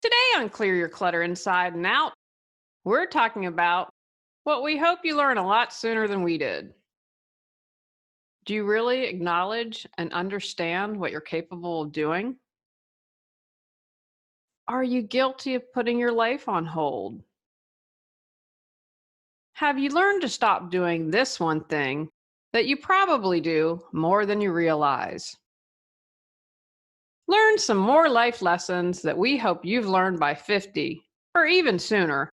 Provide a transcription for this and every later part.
Today on Clear Your Clutter Inside and Out, we're talking about what we hope you learn a lot sooner than we did. Do you really acknowledge and understand what you're capable of doing? Are you guilty of putting your life on hold? Have you learned to stop doing this one thing that you probably do more than you realize? Learn some more life lessons that we hope you've learned by 50 or even sooner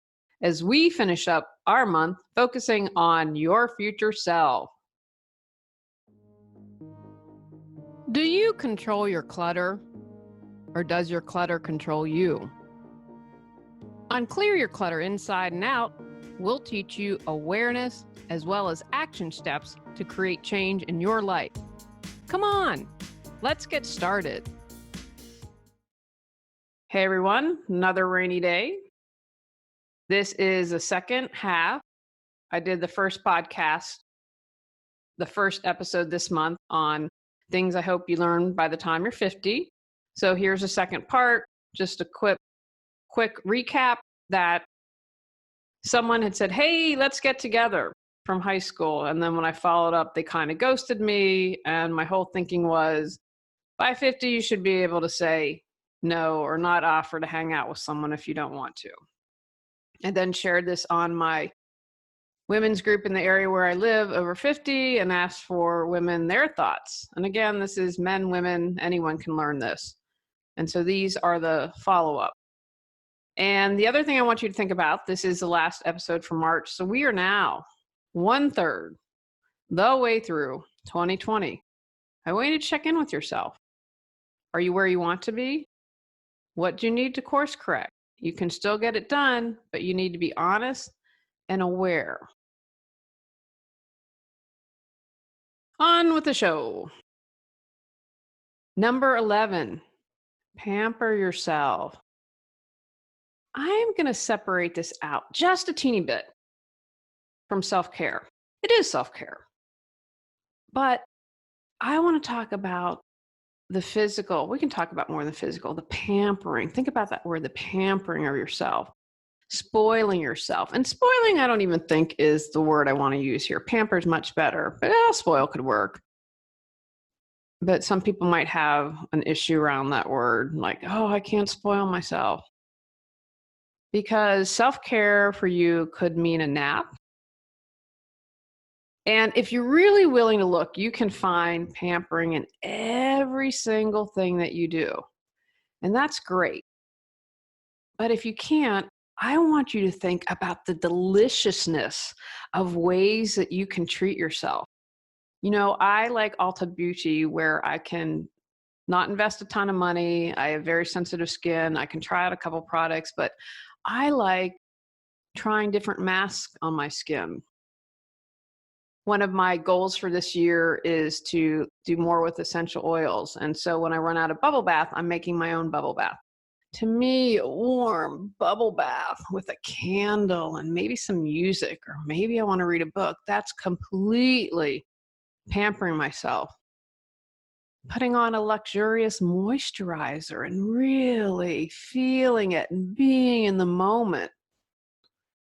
as we finish up our month focusing on your future self. Do you control your clutter, or does your clutter control you? On Clear Your Clutter Inside and Out, we'll teach you awareness as well as action steps to create change in your life. Come on, let's get started. Hey everyone, another rainy day. This is the second half. I did the first podcast, the first episode this month on things I hope you learn by the time you're 50. So here's the second part, just a quick recap that someone had said, hey, let's get together from high school. And then when I followed up, they kind of ghosted me. And my whole thinking was, by 50, you should be able to say no or not offer to hang out with someone if you don't want to. I then shared this on my women's group in the area where I live over 50 and asked for women their thoughts. And again, this is men, women, anyone can learn this. And so these are the follow-up. And the other thing I want you to think about, this is the last episode for March. So we are now 1/3 the way through 2020. I want you to check in with yourself. Are you where you want to be? What do you need to course correct? You can still get it done, but you need to be honest and aware. On with the show. Number 11, pamper yourself. I'm going to separate this out just a teeny bit from self-care. It is self-care. But I want to talk about the physical. We can talk about more than the physical, the pampering. Think about that word, the pampering of yourself. Spoiling yourself. And spoiling, I don't even think is the word I want to use here. Pamper is much better, but spoil could work. But some people might have an issue around that word, like, oh, I can't spoil myself. Because self-care for you could mean a nap. And if you're really willing to look, you can find pampering in every single thing that you do. And that's great. But if you can't, I want you to think about the deliciousness of ways that you can treat yourself. You know, I like Ulta Beauty where I can not invest a ton of money. I have very sensitive skin. I can try out a couple products, but I like trying different masks on my skin. One of my goals for this year is to do more with essential oils. And so when I run out of bubble bath, I'm making my own bubble bath. To me, a warm bubble bath with a candle and maybe some music, or maybe I want to read a book, that's completely pampering myself. Putting on a luxurious moisturizer and really feeling it and being in the moment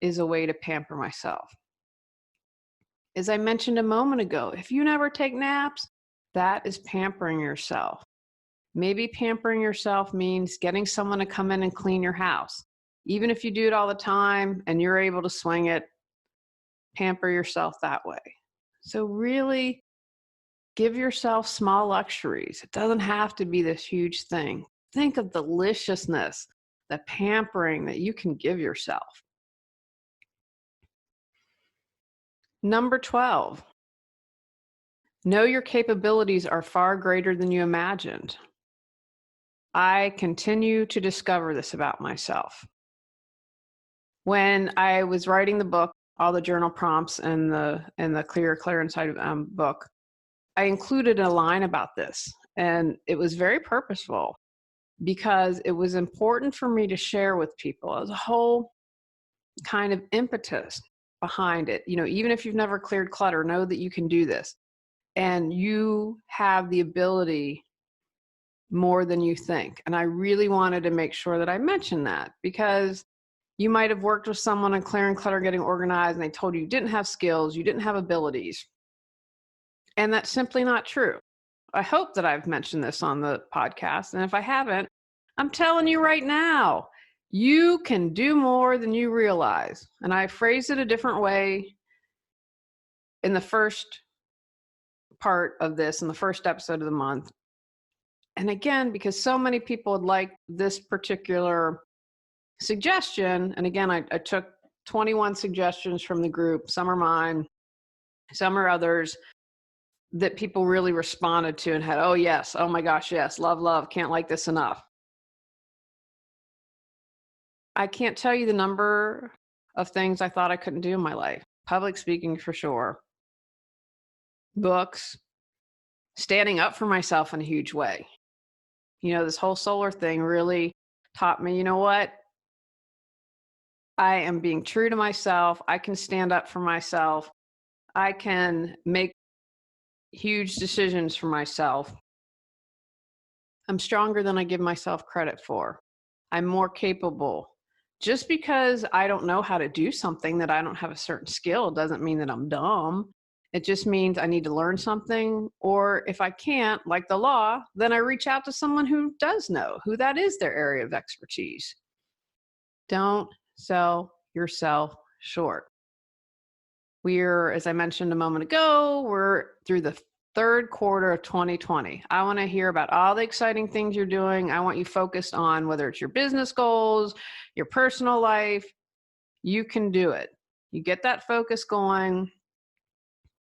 is a way to pamper myself. As I mentioned a moment ago, if you never take naps, that is pampering yourself. Maybe pampering yourself means getting someone to come in and clean your house. Even if you do it all the time and you're able to swing it, pamper yourself that way. So really give yourself small luxuries. It doesn't have to be this huge thing. Think of the deliciousness, the pampering that you can give yourself. Number 12, know your capabilities are far greater than you imagined. I continue to discover this about myself. When I was writing the book, all the journal prompts and the Clear Inside book, I included a line about this, and it was very purposeful because it was important for me to share with people. It was a whole kind of impetus behind it. You know, even if you've never cleared clutter, know that you can do this, and you have the ability more than you think. And I really wanted to make sure that I mentioned that, because you might have worked with someone on clearing clutter, getting organized, and they told you didn't have skills, you didn't have abilities. And that's simply not true. I hope that I've mentioned this on the podcast. And if I haven't, I'm telling you right now, you can do more than you realize. And I phrased it a different way in the first part of this, in the first episode of the month. And again, because so many people would like this particular suggestion, and again, I took 21 suggestions from the group. Some are mine, some are others that people really responded to and had, oh yes, oh my gosh, yes, love, can't like this enough. I can't tell you the number of things I thought I couldn't do in my life. Public speaking for sure. Books, standing up for myself in a huge way. You know, this whole solar thing really taught me, you know what? I am being true to myself. I can stand up for myself. I can make huge decisions for myself. I'm stronger than I give myself credit for. I'm more capable. Just because I don't know how to do something, that I don't have a certain skill, doesn't mean that I'm dumb. It just means I need to learn something. Or if I can't, like the law, then I reach out to someone who does know, who that is their area of expertise. Don't sell yourself short. We're, as I mentioned a moment ago, we're through the third quarter of 2020. I want to hear about all the exciting things you're doing. I want you focused on whether it's your business goals, your personal life. You can do it. You get that focus going.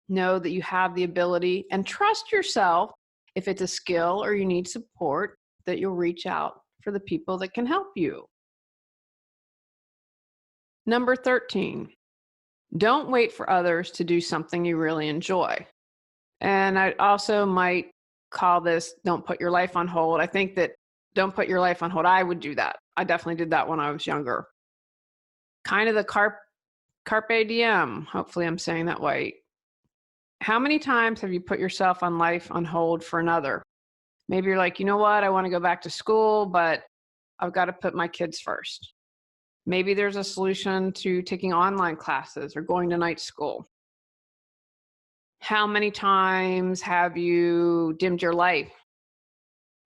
Know that you have the ability, and trust yourself. If it's a skill or you need support, that you'll reach out for the people that can help you. Number 13, don't wait for others to do something you really enjoy. And I also might call this, don't put your life on hold. I think that don't put your life on hold. I would do that. I definitely did that when I was younger. Kind of the carpe diem. Hopefully I'm saying that right. How many times have you put yourself on life on hold for another? Maybe you're like, you know what? I want to go back to school, but I've got to put my kids first. Maybe there's a solution to taking online classes or going to night school. How many times have you dimmed your light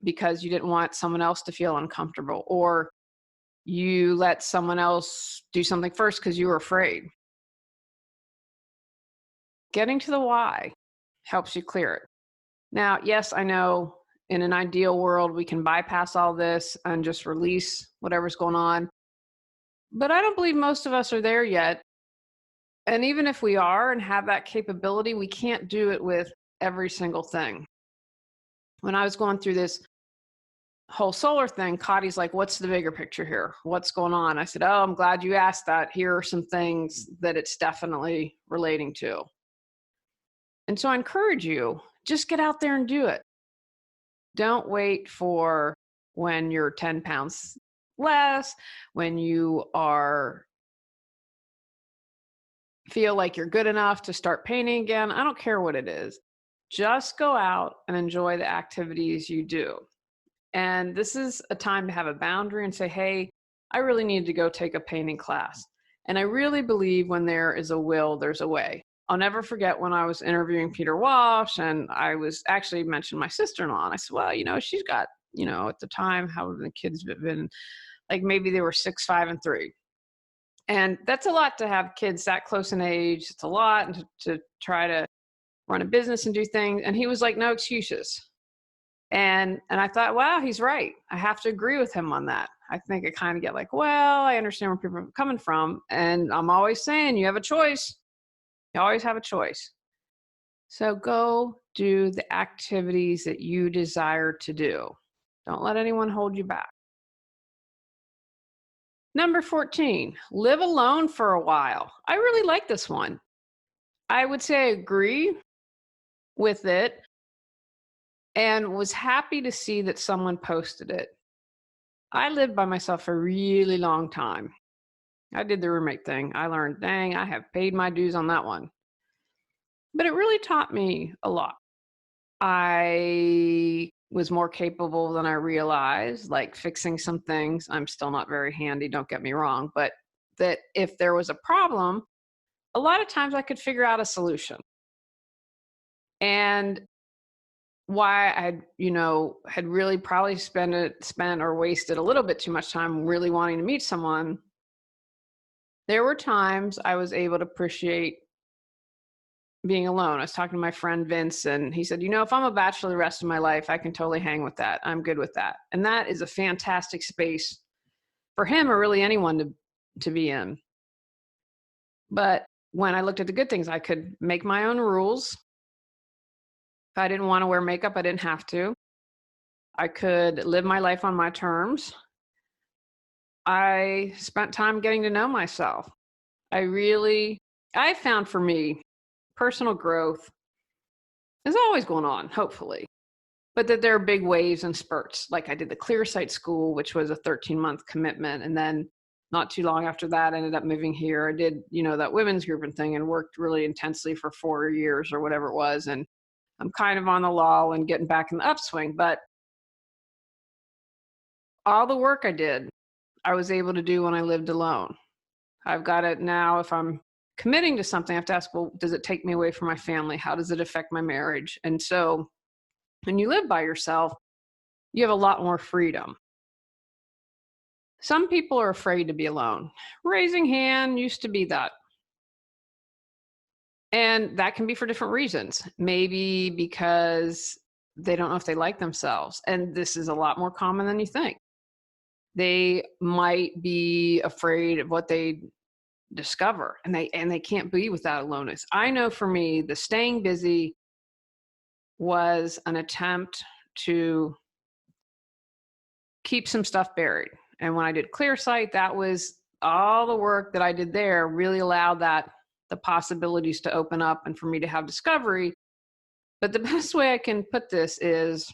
because you didn't want someone else to feel uncomfortable, or you let someone else do something first because you were afraid? Getting to the why helps you clear it. Now, yes, I know in an ideal world, we can bypass all this and just release whatever's going on. But I don't believe most of us are there yet. And even if we are and have that capability, we can't do it with every single thing. When I was going through this whole solar thing, Cottie's like, what's the bigger picture here? What's going on? I said, oh, I'm glad you asked that. Here are some things that it's definitely relating to. And so I encourage you, just get out there and do it. Don't wait for when you're 10 pounds less, when you feel like you're good enough to start painting again. I don't care what it is. Just go out and enjoy the activities you do. And this is a time to have a boundary and say, hey, I really need to go take a painting class. And I really believe when there is a will, there's a way. I'll never forget when I was interviewing Peter Walsh, and I was actually mentioned my sister-in-law. And I said, well, she's got, at the time, how have the kids been? Like maybe they were 6, 5, and 3. And that's a lot to have kids that close in age. It's a lot, and to try to run a business and do things. And he was like, no excuses. And I thought, wow, he's right. I have to agree with him on that. I think I kind of get like, well, I understand where people are coming from. And I'm always saying you have a choice. You always have a choice. So go do the activities that you desire to do. Don't let anyone hold you back. Number 14, live alone for a while. I really like this one. I would say I agree with it and was happy to see that someone posted it. I lived by myself for a really long time. I did the roommate thing. I learned, dang, I have paid my dues on that one. But it really taught me a lot. I was more capable than I realized, like fixing some things. I'm still not very handy, don't get me wrong, but that if there was a problem, a lot of times I could figure out a solution. And why I, had really probably spent or wasted a little bit too much time really wanting to meet someone, there were times I was able to appreciate being alone. I was talking to my friend Vince, and he said, if I'm a bachelor the rest of my life, I can totally hang with that. I'm good with that. And that is a fantastic space for him or really anyone to be in. But when I looked at the good things, I could make my own rules. If I didn't want to wear makeup, I didn't have to. I could live my life on my terms. I spent time getting to know myself. I found for me, personal growth is always going on, hopefully, but that there are big waves and spurts. Like I did the Clear Sight School, which was a 13-month commitment. And then not too long after that, I ended up moving here. I did, that women's group and thing and worked really intensely for 4 years or whatever it was. And I'm kind of on the lull and getting back in the upswing. But all the work I did, I was able to do when I lived alone. I've got it now. If I'm committing to something, I have to ask, well, does it take me away from my family? How does it affect my marriage? And so when you live by yourself, you have a lot more freedom. Some people are afraid to be alone. Raising hand used to be that. And that can be for different reasons. Maybe because they don't know if they like themselves. And this is a lot more common than you think. They might be afraid of what they discover, and they can't be without aloneness. I know for me, the staying busy was an attempt to keep some stuff buried. And when I did Clear Sight, that was all the work that I did there really allowed the possibilities to open up and for me to have discovery. But the best way I can put this is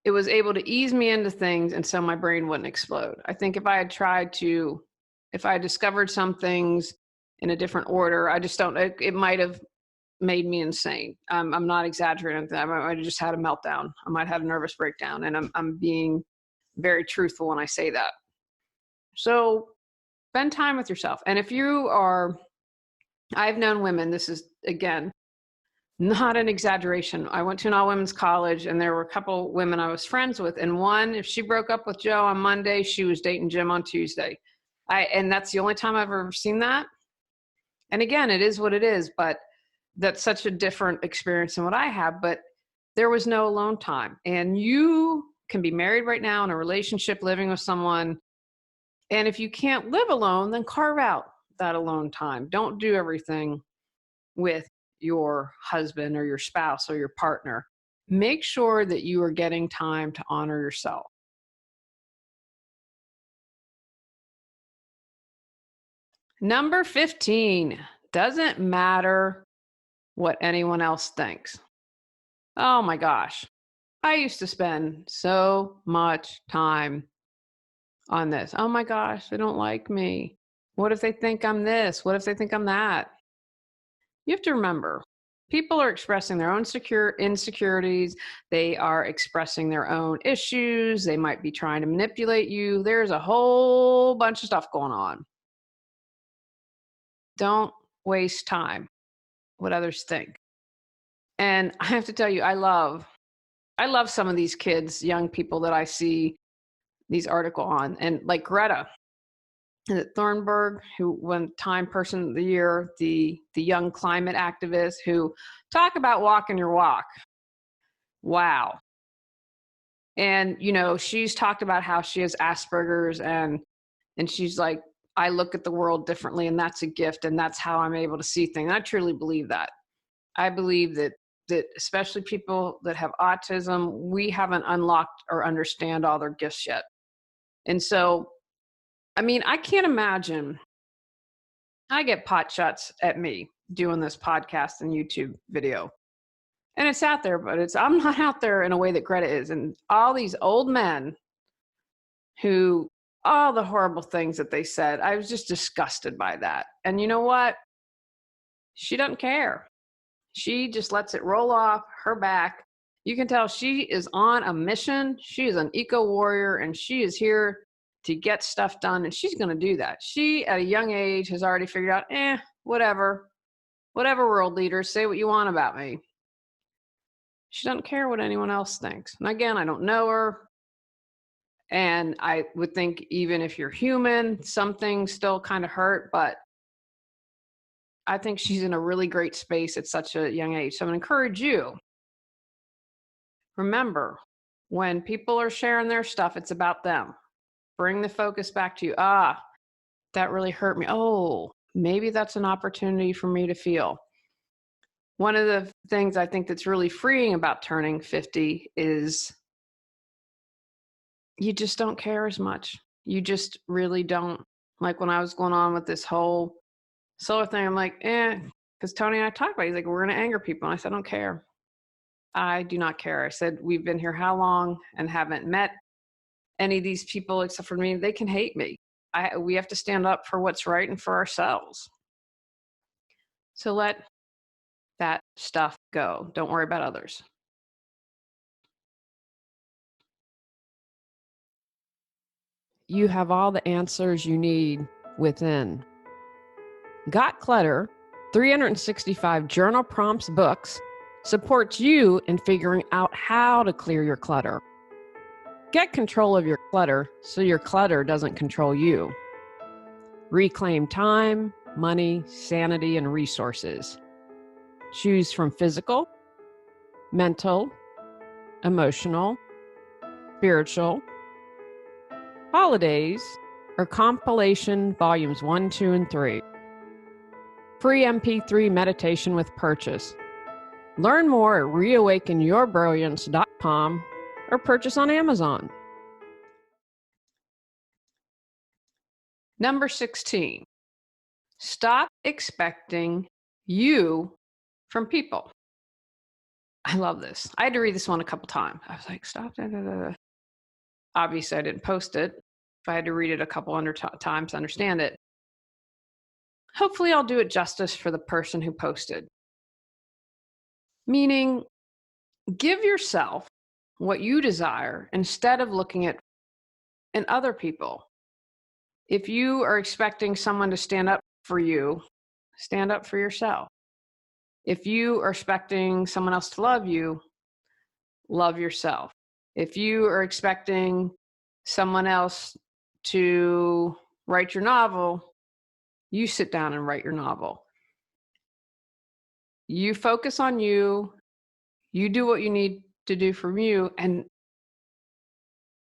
it was able to ease me into things, and so my brain wouldn't explode. I think if I had discovered some things in a different order, it might have made me insane. I'm not exaggerating. I might have just had a meltdown. I might have a nervous breakdown, and I'm being very truthful when I say that. So spend time with yourself. And if I've known women, this is, again, not an exaggeration. I went to an all-women's college, and there were a couple women I was friends with. And one, if she broke up with Joe on Monday, she was dating Jim on Tuesday. And that's the only time I've ever seen that. And again, it is what it is, but that's such a different experience than what I have. But there was no alone time. And you can be married right now in a relationship, living with someone. And if you can't live alone, then carve out that alone time. Don't do everything with your husband or your spouse or your partner. Make sure that you are getting time to honor yourself. Number 15, doesn't matter what anyone else thinks. Oh my gosh. I used to spend so much time on this. Oh my gosh, they don't like me. What if they think I'm this? What if they think I'm that? You have to remember, people are expressing their own insecurities. They are expressing their own issues. They might be trying to manipulate you. There's a whole bunch of stuff going on. Don't waste time what others think. And I have to tell you, I love some of these kids, young people that I see these articles on, and like Greta Thunberg, who won Time Person of the Year, the young climate activist who talk about walking your walk. Wow. And, she's talked about how she has Asperger's and she's like, I look at the world differently, and that's a gift, and that's how I'm able to see things. And I truly believe that. I believe that especially people that have autism, we haven't unlocked or understand all their gifts yet. And so, I can't imagine. I get pot shots at me doing this podcast and YouTube video. And it's out there, but I'm not out there in a way that Greta is. And all these old men all the horrible things that they said, I was just disgusted by that. And you know what? She doesn't care. She just lets it roll off her back. You can tell she is on a mission. She is an eco warrior and she is here to get stuff done. And she's going to do that. She, at a young age, has already figured out, whatever, world leaders, say what you want about me. She doesn't care what anyone else thinks. And again, I don't know her. And I would think even if you're human, some things still kind of hurt, but I think she's in a really great space at such a young age. So I'm going to encourage you. Remember, when people are sharing their stuff, it's about them. Bring the focus back to you. That really hurt me. Oh, maybe that's an opportunity for me to feel. One of the things I think that's really freeing about turning 50 is you just don't care as much. You just really don't. Like when I was going on with this whole solar thing, I'm like, because Tony and I talked about it. He's like, we're going to anger people. And I said, I don't care. I do not care. I said, we've been here how long and haven't met any of these people except for me. They can hate me. We have to stand up for what's right and for ourselves. So let that stuff go. Don't worry about others. You have all the answers you need within. Got Clutter, 365 journal prompts books, supports you in figuring out how to clear your clutter. Get control of your clutter so your clutter doesn't control you. Reclaim time, money, sanity, and resources. Choose from physical, mental, emotional, spiritual, holidays, or compilation volumes 1, 2, and 3. Free MP3 meditation with purchase. Learn more at reawakenyourbrilliance.com or purchase on Amazon. Number 16, stop expecting you from people. I love this. I had to read this one a couple times. I was like, stop. Obviously, I didn't post it. If I had to read it a couple hundred times to understand it, hopefully I'll do it justice for the person who posted. Meaning, give yourself what you desire instead of looking at other people. If you are expecting someone to stand up for you, stand up for yourself. If you are expecting someone else to love you, love yourself. If you are expecting someone else to write your novel, you sit down and write your novel. You focus on you, you do what you need to do from you, and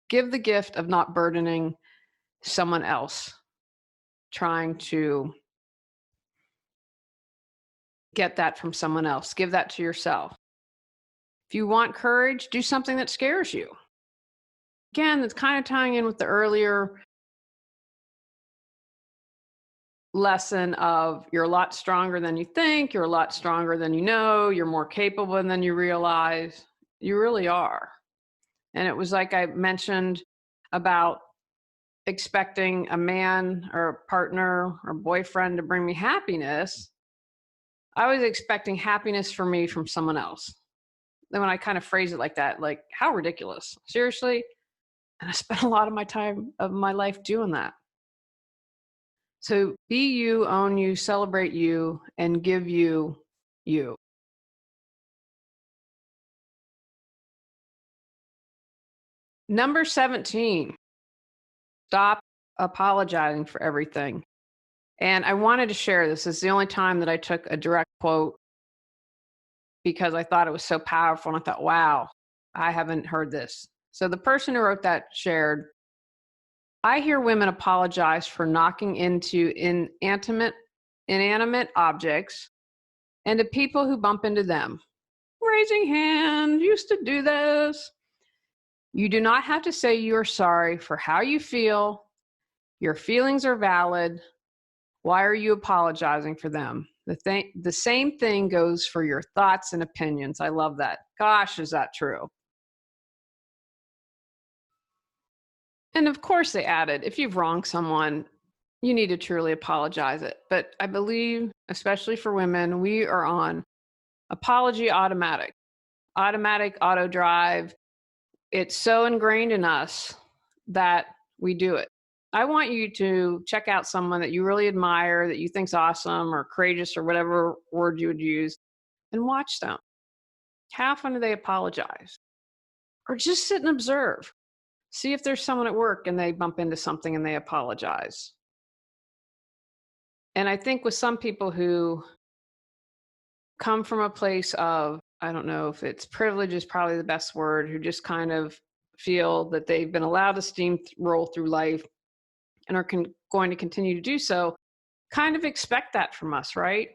give the gift of not burdening someone else, trying to get that from someone else. Give that to yourself. If you want courage, do something that scares you. Again, that's kind of tying in with the earlier lesson of you're a lot stronger than you think, you're a lot stronger than you know, you're more capable than you realize. You really are. And it was like I mentioned about expecting a man or a partner or boyfriend to bring me happiness. I was expecting happiness for me from someone else. Then when I kind of phrase it like that, like, how ridiculous. Seriously? And I spent a lot of my time of my life doing that. So be you, own you, celebrate you, and give you you. Number 17, stop apologizing for everything. And I wanted to share this. It's the only time that I took a direct quote because I thought it was so powerful. And I thought, wow, I haven't heard this. So the person who wrote that shared, I hear women apologize for knocking into inanimate objects and to people who bump into them. Raising hand, used to do this. You do not have to say you are sorry for how you feel. Your feelings are valid. Why are you apologizing for them? The same thing goes for your thoughts and opinions. I love that. Gosh, is that true? And of course they added, if you've wronged someone, you need to truly apologize it. But I believe, especially for women, we are on apology automatic. automatic auto drive. It's so ingrained in us that we do it. I want you to check out someone that you really admire, that you think's awesome or courageous or whatever word you would use, and watch them. How often do they apologize? Or just sit and observe. See if there's someone at work and they bump into something and they apologize. And I think with some people who come from a place of, I don't know if it's privilege is probably the best word, who just kind of feel that they've been allowed to roll through life and are going to continue to do so, kind of expect that from us, right?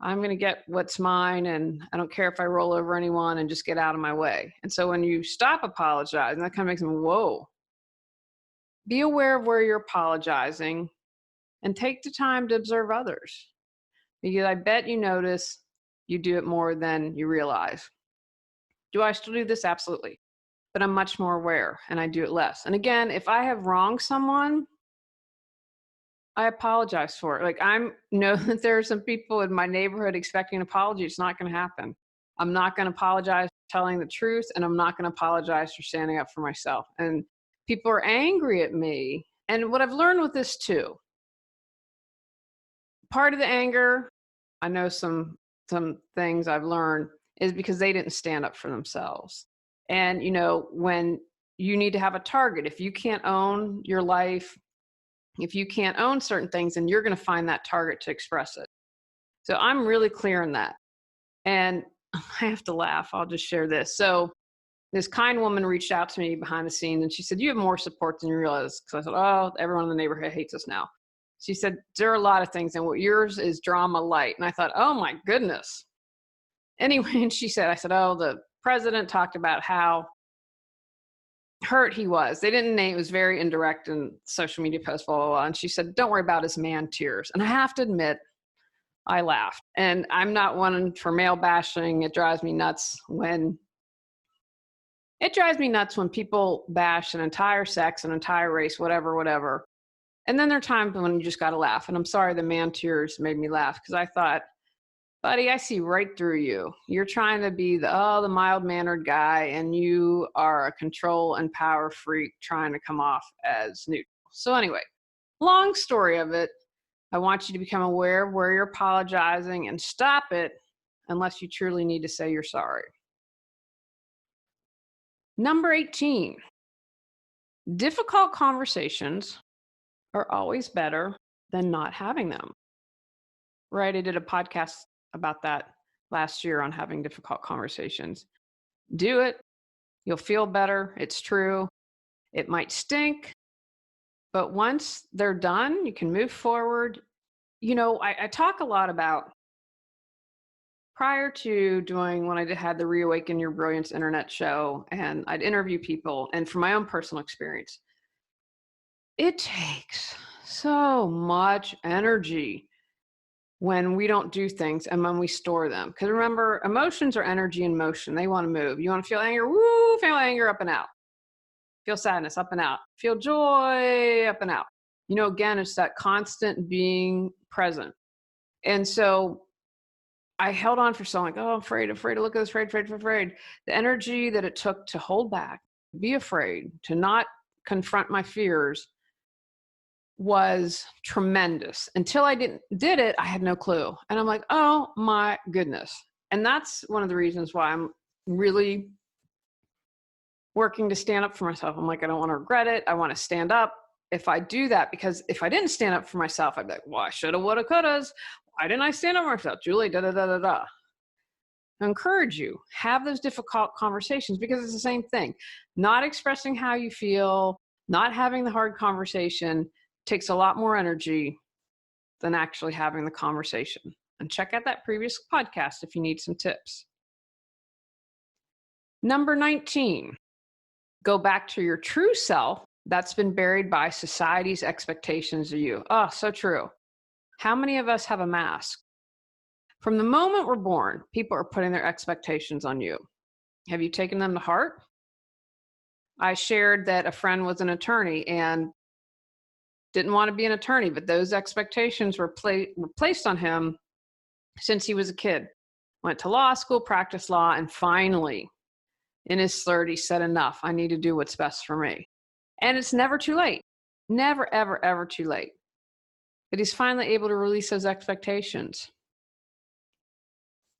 I'm going to get what's mine, and I don't care if I roll over anyone and just get out of my way. And so when you stop apologizing, that kind of makes them, whoa. Be aware of where you're apologizing and take the time to observe others. Because I bet you notice you do it more than you realize. Do I still do this? Absolutely. But I'm much more aware and I do it less. And again, if I have wronged someone, I apologize for it. Like I know that there are some people in my neighborhood expecting an apology. It's not going to happen. I'm not going to apologize for telling the truth, and I'm not going to apologize for standing up for myself. And people are angry at me. And what I've learned with this too, part of the anger, I know some things I've learned is because they didn't stand up for themselves. And when you need to have a target, if you can't own your life, if you can't own certain things, then you're going to find that target to express it. So I'm really clear on that. And I have to laugh. I'll just share this. So this kind woman reached out to me behind the scenes and she said, "You have more support than you realize." Because I said, "Oh, everyone in the neighborhood hates us now." She said, "There are a lot of things, and what yours is drama light." And I thought, oh my goodness. Anyway, and she said, I said, "Oh, the president talked about how hurt he was." They didn't name, it was very indirect in social media post, blah, blah, blah. And she said, "Don't worry about his man tears." And I have to admit, I laughed. And I'm not one for male bashing. It drives me nuts when people bash an entire sex, an entire race, whatever. And then there are times when you just got to laugh. And I'm sorry the man tears made me laugh because I thought, buddy, I see right through you. You're trying to be the mild-mannered guy, and you are a control and power freak trying to come off as neutral. So anyway, long story of it, I want you to become aware of where you're apologizing and stop it unless you truly need to say you're sorry. Number 18, difficult conversations are always better than not having them. Right? I did a podcast about that last year on having difficult conversations. Do it. You'll feel better. It's true. It might stink, but once they're done, you can move forward. I talk a lot about, prior to doing when I had the Reawaken Your Brilliance internet show, and I'd interview people, and from my own personal experience, it takes so much energy when we don't do things and when we store them. Because remember, emotions are energy in motion. They want to move. You want to feel anger? Woo, feel anger, up and out. Feel sadness, up and out. Feel joy, up and out. Again, it's that constant being present. And so I held on for so long, I'm afraid to look at this, afraid. The energy that it took to hold back, be afraid, to not confront my fears was tremendous. Until I did it, I had no clue. And I'm like, oh my goodness. And that's one of the reasons why I'm really working to stand up for myself. I'm like, I don't want to regret it. I want to stand up if I do that, because if I didn't stand up for myself, I'd be like, well, I shoulda, woulda, couldas. Why didn't I stand up for myself? Julie, I encourage you, have those difficult conversations, because it's the same thing. Not expressing how you feel, not having the hard conversation takes a lot more energy than actually having the conversation. And check out that previous podcast if you need some tips. Number 19, go back to your true self that's been buried by society's expectations of you. Oh, so true. How many of us have a mask? From the moment we're born, people are putting their expectations on you. Have you taken them to heart? I shared that a friend was an attorney and didn't want to be an attorney, but those expectations were placed on him since he was a kid. went to law school, practiced law, and finally in his 30s said, enough, I need to do what's best for me. And it's never too late. Never, ever, ever too late. But he's finally able to release those expectations.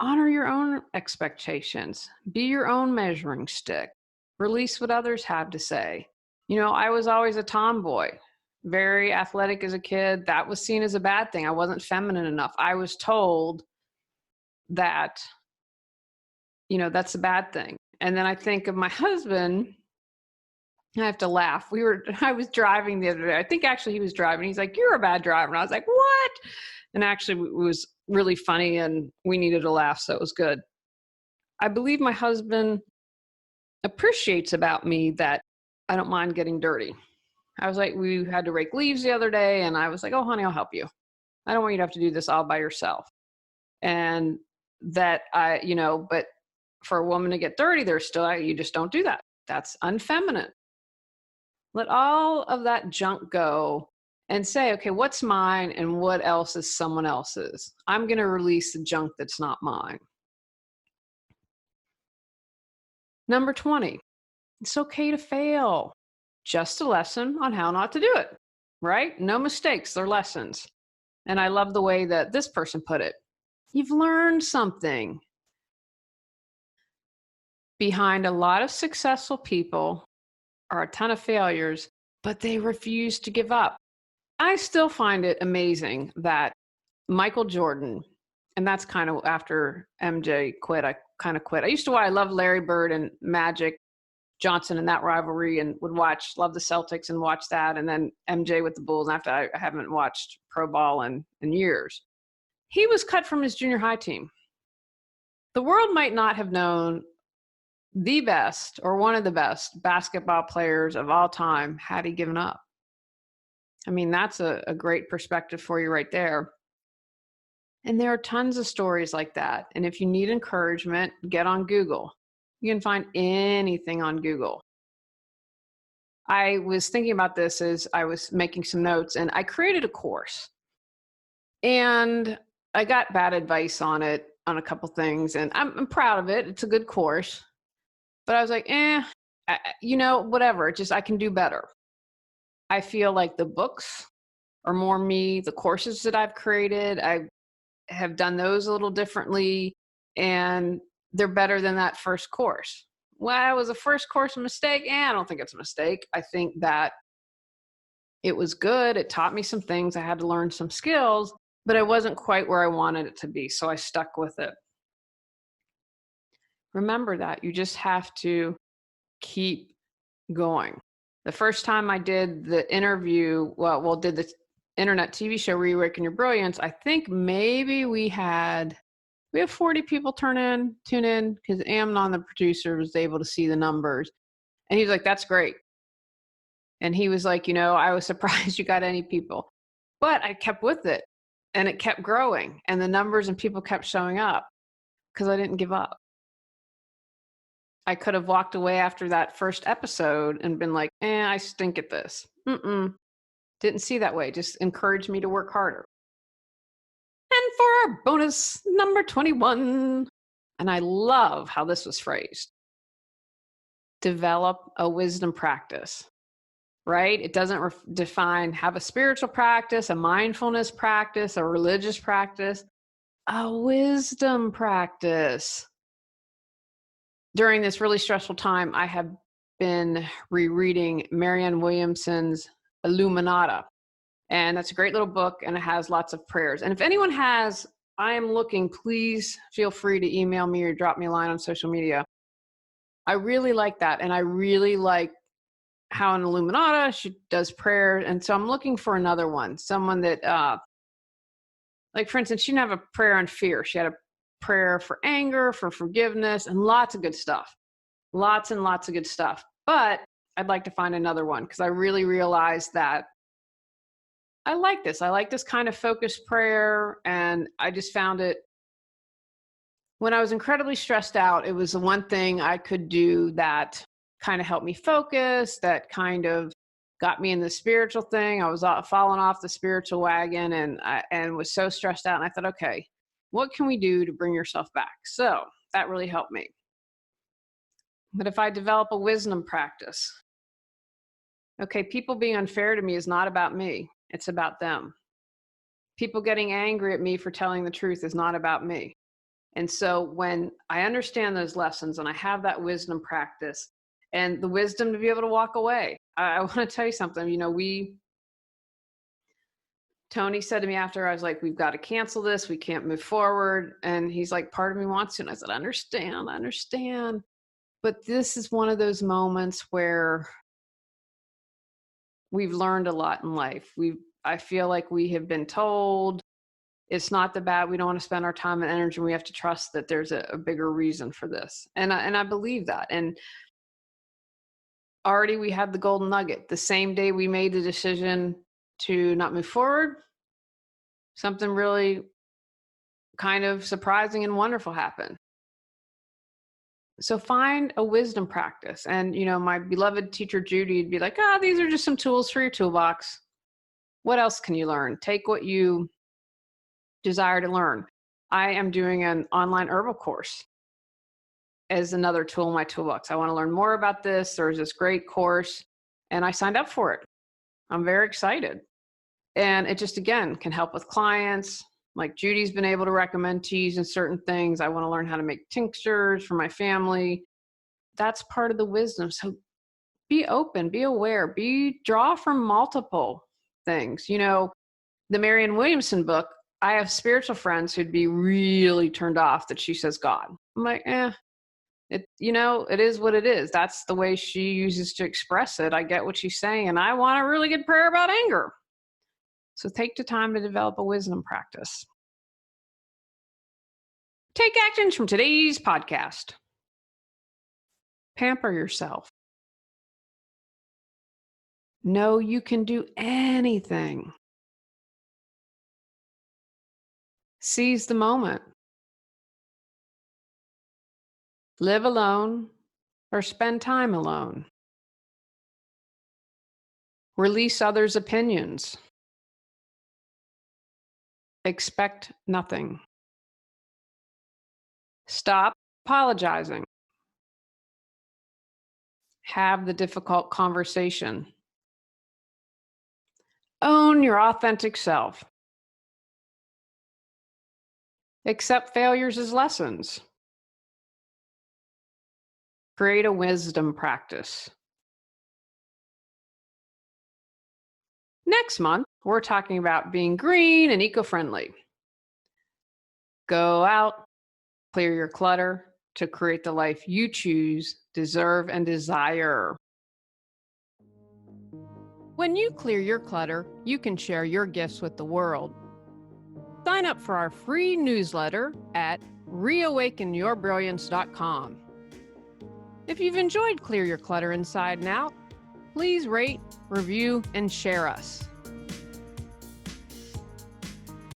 Honor your own expectations. Be your own measuring stick. Release what others have to say. I was always a tomboy, very athletic as a kid. That was seen as a bad thing. I wasn't feminine enough. I was told that, that's a bad thing. And then I think of my husband. I have to laugh. I was driving the other day. I think actually he was driving. He's like, you're a bad driver. And I was like, what? And actually it was really funny and we needed a laugh. So it was good. I believe my husband appreciates about me that I don't mind getting dirty. I was like, we had to rake leaves the other day. And I was like, oh, honey, I'll help you. I don't want you to have to do this all by yourself. And that but for a woman to get dirty, you just don't do that. That's unfeminine. Let all of that junk go and say, okay, what's mine and what else is someone else's? I'm going to release the junk that's not mine. Number 20, it's okay to fail. Just a lesson on how not to do it, right? No mistakes, they're lessons. And I love the way that this person put it. You've learned something. Behind a lot of successful people are a ton of failures, but they refuse to give up. I still find it amazing that Michael Jordan, and that's kind of after MJ quit, I kind of quit. I love Larry Bird and Magic Johnson and that rivalry and would love the Celtics and watch that. And then MJ with the Bulls. After I haven't watched pro ball in years. He was cut from his junior high team. The world might not have known the best or one of the best basketball players of all time had he given up. I mean, that's a great perspective for you right there. And there are tons of stories like that. And if you need encouragement, get on Google. You can find anything on Google. I was thinking about this as I was making some notes, and I created a course. And I got bad advice on it, on a couple things, and I'm proud of it. It's a good course. But I was like, whatever. I can do better. I feel like the books are more me. The courses that I've created, I have done those a little differently, and they're better than that first course. Well, was the first course a mistake? I don't think it's a mistake. I think that it was good. It taught me some things. I had to learn some skills, but I wasn't quite where I wanted it to be. So I stuck with it. Remember that you just have to keep going. The first time I did the interview, did the internet TV show Reawaken Your Brilliance, I think maybe we have 40 people tune in, because Amnon, the producer, was able to see the numbers. And he was like, that's great. And he was like, I was surprised you got any people. But I kept with it, and it kept growing, and the numbers and people kept showing up because I didn't give up. I could have walked away after that first episode and been like, I stink at this. Didn't see that way. Just encouraged me to work harder. And for our bonus number 21, and I love how this was phrased, develop a wisdom practice, right? It doesn't define, have a spiritual practice, a mindfulness practice, a religious practice, a wisdom practice. During this really stressful time, I have been rereading Marianne Williamson's Illuminata. And that's a great little book, and it has lots of prayers. And if anyone has, I am looking, please feel free to email me or drop me a line on social media. I really like that. And I really like how in Illuminata she does prayer. And so I'm looking for another one, someone that, like for instance, she didn't have a prayer on fear. She had a prayer for anger, for forgiveness, and lots of good stuff. Lots and lots of good stuff. But I'd like to find another one, because I really realized that I like this. I like this kind of focused prayer. And I just found it, when I was incredibly stressed out, it was the one thing I could do that kind of helped me focus, that kind of got me in the spiritual thing. I was falling off the spiritual wagon and was so stressed out. And I thought, okay, What can we do to bring yourself back? So that really helped me. But if I develop a wisdom practice, okay, people being unfair to me is not about me, it's about them. People getting angry at me for telling the truth is not about me. And so when I understand those lessons and I have that wisdom practice and the wisdom to be able to walk away, I want to tell you something. Tony said to me after, I was like, we've got to cancel this. We can't move forward. And he's like, part of me wants to. And I said, I understand. But this is one of those moments where we've learned a lot in life. I feel like we have been told it's not the bad. We don't want to spend our time and energy. We have to trust that there's a bigger reason for this. And I believe that. And already we had the golden nugget. The same day we made the decision to not move forward, something really kind of surprising and wonderful happened. So find a wisdom practice. And, my beloved teacher, Judy, would be like, these are just some tools for your toolbox. What else can you learn? Take what you desire to learn. I am doing an online herbal course as another tool in my toolbox. I want to learn more about this. There's this great course and I signed up for it. I'm very excited. And it just, again, can help with clients. Like Judy's been able to recommend teas and certain things. I want to learn how to make tinctures for my family. That's part of the wisdom. So be open, be aware, draw from multiple things. The Marianne Williamson book, I have spiritual friends who'd be really turned off that she says God. I'm like, it is what it is. That's the way she uses to express it. I get what she's saying. And I want a really good prayer about anger. So take the time to develop a wisdom practice. Take actions from today's podcast. Pamper yourself. Know you can do anything. Seize the moment. Live alone or spend time alone. Release others' opinions. Expect nothing. Stop apologizing. Have the difficult conversation. Own your authentic self. Accept failures as lessons. Create a wisdom practice. Next month, we're talking about being green and eco-friendly. Go out, clear your clutter to create the life you choose, deserve, and desire. When you clear your clutter, you can share your gifts with the world. Sign up for our free newsletter at reawakenyourbrilliance.com. If you've enjoyed Clear Your Clutter Inside and Out, please rate, review, and share us.